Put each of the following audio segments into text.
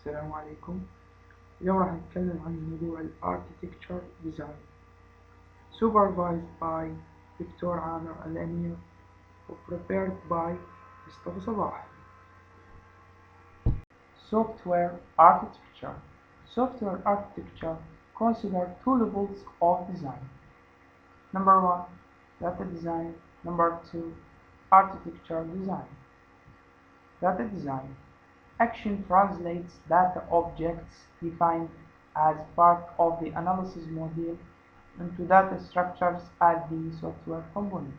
السلام عليكم. اليوم راح نتكلم عن موضوع ال Architecture Design supervised by Dr. Amer Elameer و prepared by Mustafa Sabah. Software Architecture. Software architecture considers two levels of design. Number 1, data design. Number 2, architecture design. Data design. Action translates data objects defined as part of the analysis module into data structures as the software component.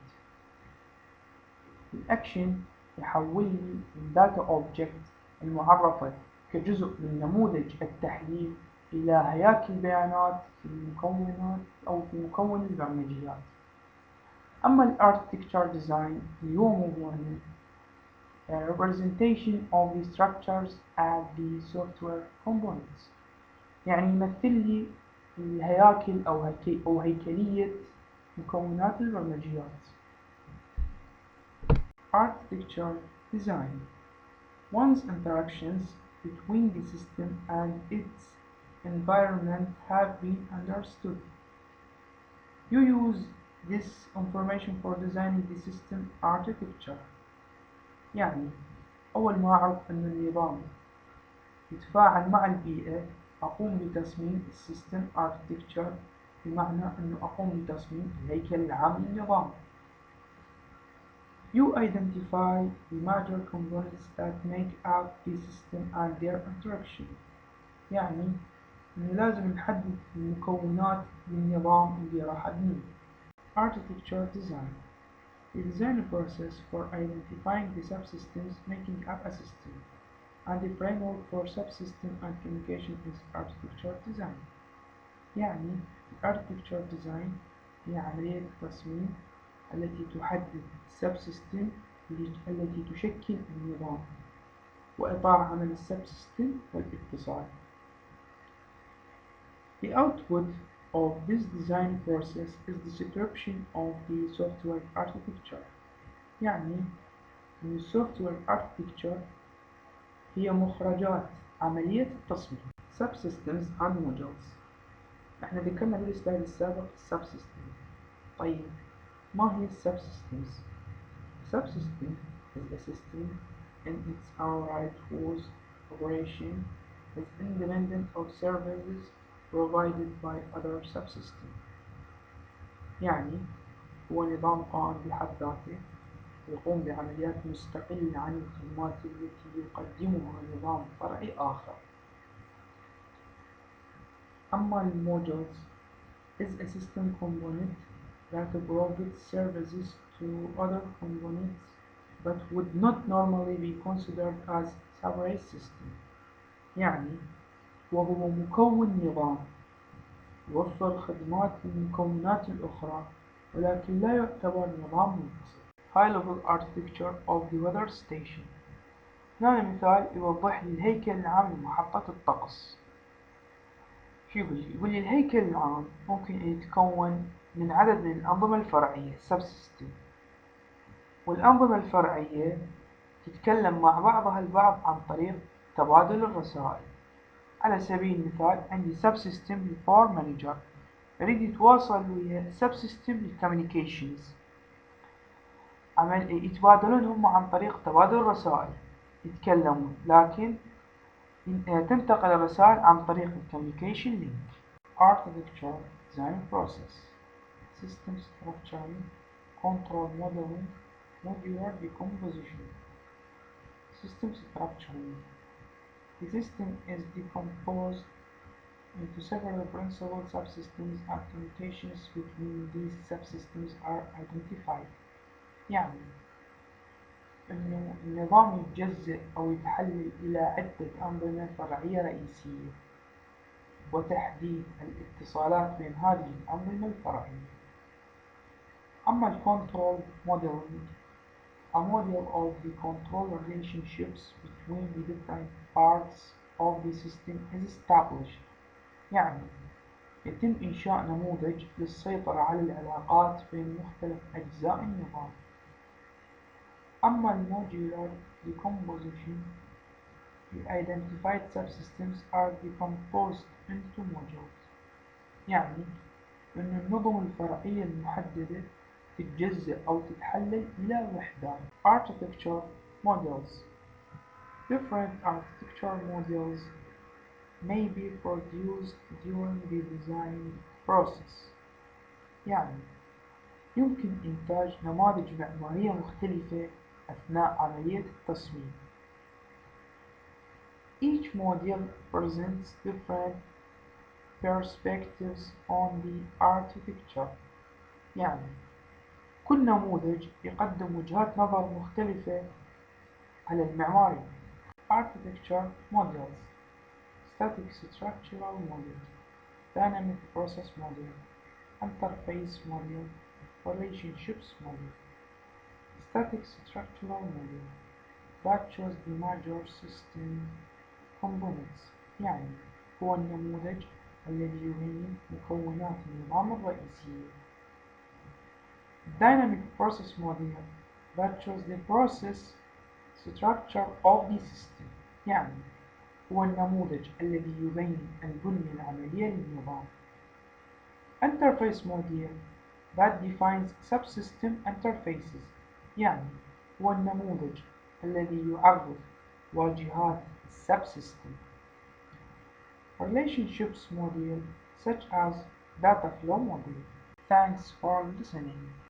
الأكشن يحول لي الداتا object المعرفة كجزء من نموذج التحليل إلى هياكل بيانات في المكونات أو في مكون البرمجيات. أما ال Architecture Design اللي هو موضوعنا representation of the structures as the software components، يعني يمثل لي الهياكل أو هيكلية مكونات البرمجيات. Architecture Design. One's interactions between the system and its environment have been understood. You use this information for designing the system architecture. يعني أول ما أعرف أن النظام يتفاعل مع البيئة أقوم بتصميم السيستم architecture، بمعنى أنه أقوم بتصميم الهيكل العام للنظام. You identify the major components that make up the system and their interaction. يعني أنه لازم نحدد المكونات للنظام اللي راح أبنيه. Architecture Design. The design process for identifying the subsystems making up a system and the framework for subsystem and communication is architecture design. يعني architecture design هي عملية التصميم التي تحدد subsystem التي تشكل النظام وإطار عمل السبسيستم والاتصال. The output of this design process is the description of the software architecture. يعني أن software architecture هي مخرجات عملية التصميم. Subsystems and modules. احنا ذكرنا بالسلايد السابق subsystem. طيب ما هي subsystems؟ Subsystem is a system in its own right whose operation is independent of services provided by other subsystems. يعني هو نظام قائم بحد ذاته يقوم بعمليات مستقلة عن الخدمات التي يقدمها نظام فرعي آخر. أما الموdules is a system component that provides services to other components but would not normally be considered as separate system. يعني وهو مكون نظام يوفر خدمات للمكونات الأخرى ولكن لا يعتبر نظام منفصل. High level architecture of the weather station. هنا مثال يوضح لي الهيكل العام لمحطة الطقس. شو يقول لي الهيكل العام ممكن أن يتكون من عدد من الأنظمة الفرعية subsystem، والأنظمة الفرعية تتكلم مع بعضها البعض عن طريق تبادل الرسائل. على سبيل المثال عندي subsystem للباور مانجر يريد يتواصل ويا subsystem للكوميونيكيشنز، يتبادلون هم عن طريق تبادل الرسائل، يتكلمون لكن تنتقل الرسائل عن طريق الكوميونيكيشن لينك. Architecture Design Process. System Structuring, Control Modeling, Modular Decomposition. System Structuring. The system is decomposed into several principal subsystems and communications between these subsystems are identified. يعني إنه النظام يتجزأ أو يتحلل إلى عدة أنظمة فرعية رئيسية وتحديد الاتصالات بين هذه الأنظمة الفرعية. أما ال Control Modeling, a model of the control relationships between the different parts of the system is established. يعني يتم إنشاء نموذج للسيطرة على العلاقات بين مختلف أجزاء النظام. أما ال Modular Decomposition The identified subsystems are decomposed into modules. يعني إن النظم الفرعية المحددة تتجزأ أو تتحلل إلى وحدات. Architecture models. Different architecture models may be produced during the design process. يعني يمكن إنتاج نماذج معمارية مختلفة أثناء عملية التصميم. Each module presents different perspectives on the architecture. يعني كل نموذج يقدم وجهات نظر مختلفة على المعماري. Architecture models. Static structural model, dynamic process model, interface model, relationships model. Static structural model that shows the major system components. يعني هو النموذج الذي يبين مكونات النظام الرئيسية. Dynamic process model that shows the process structure of the system. يعني هو النموذج الذي يبين البنية العملية للنظام. Interface model that defines subsystem interfaces. يعني هو النموذج الذي يعرف واجهات subsystem. Relationships model such as data flow model. Thanks for listening.